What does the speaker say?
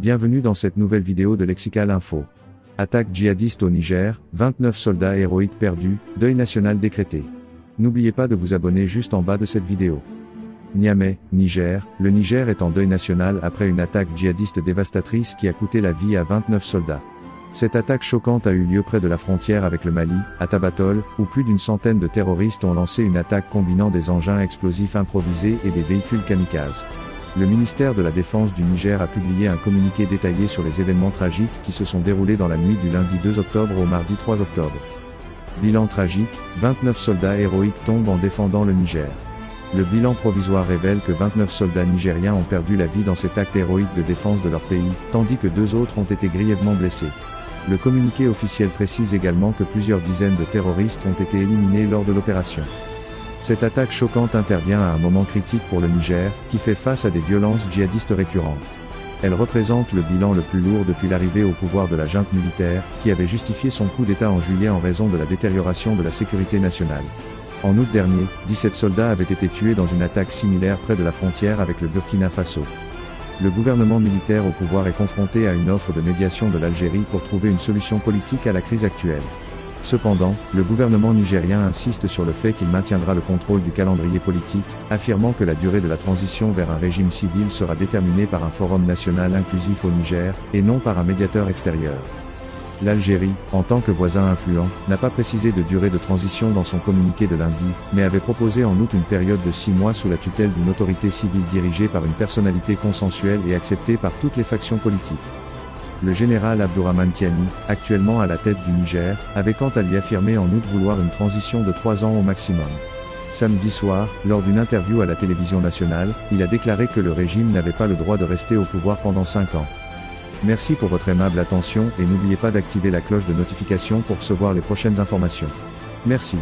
Bienvenue dans cette nouvelle vidéo de Lexical Info. Attaque djihadiste au Niger, 29 soldats héroïques perdus, deuil national décrété. N'oubliez pas de vous abonner juste en bas de cette vidéo. Niamey, Niger. Le Niger est en deuil national après une attaque djihadiste dévastatrice qui a coûté la vie à 29 soldats. Cette attaque choquante a eu lieu près de la frontière avec le Mali, à Tabatol, où plus d'une centaine de terroristes ont lancé une attaque combinant des engins explosifs improvisés et des véhicules kamikazes. Le ministère de la Défense du Niger a publié un communiqué détaillé sur les événements tragiques qui se sont déroulés dans la nuit du lundi 2 octobre au mardi 3 octobre. Bilan tragique, 29 soldats héroïques tombent en défendant le Niger. Le bilan provisoire révèle que 29 soldats nigériens ont perdu la vie dans cet acte héroïque de défense de leur pays, tandis que 2 autres ont été grièvement blessés. Le communiqué officiel précise également que plusieurs dizaines de terroristes ont été éliminés lors de l'opération. Cette attaque choquante intervient à un moment critique pour le Niger, qui fait face à des violences djihadistes récurrentes. Elle représente le bilan le plus lourd depuis l'arrivée au pouvoir de la junte militaire, qui avait justifié son coup d'État en juillet en raison de la détérioration de la sécurité nationale. En août dernier, 17 soldats avaient été tués dans une attaque similaire près de la frontière avec le Burkina Faso. Le gouvernement militaire au pouvoir est confronté à une offre de médiation de l'Algérie pour trouver une solution politique à la crise actuelle. Cependant, le gouvernement nigérien insiste sur le fait qu'il maintiendra le contrôle du calendrier politique, affirmant que la durée de la transition vers un régime civil sera déterminée par un forum national inclusif au Niger, et non par un médiateur extérieur. L'Algérie, en tant que voisin influent, n'a pas précisé de durée de transition dans son communiqué de lundi, mais avait proposé en août une période de 6 mois sous la tutelle d'une autorité civile dirigée par une personnalité consensuelle et acceptée par toutes les factions politiques. Le général Abdourahmane Tiani, actuellement à la tête du Niger, avait quant à lui affirmé en août vouloir une transition de 3 ans au maximum. Samedi soir, lors d'une interview à la télévision nationale, il a déclaré que le régime n'avait pas le droit de rester au pouvoir pendant 5 ans. Merci pour votre aimable attention et n'oubliez pas d'activer la cloche de notification pour recevoir les prochaines informations. Merci.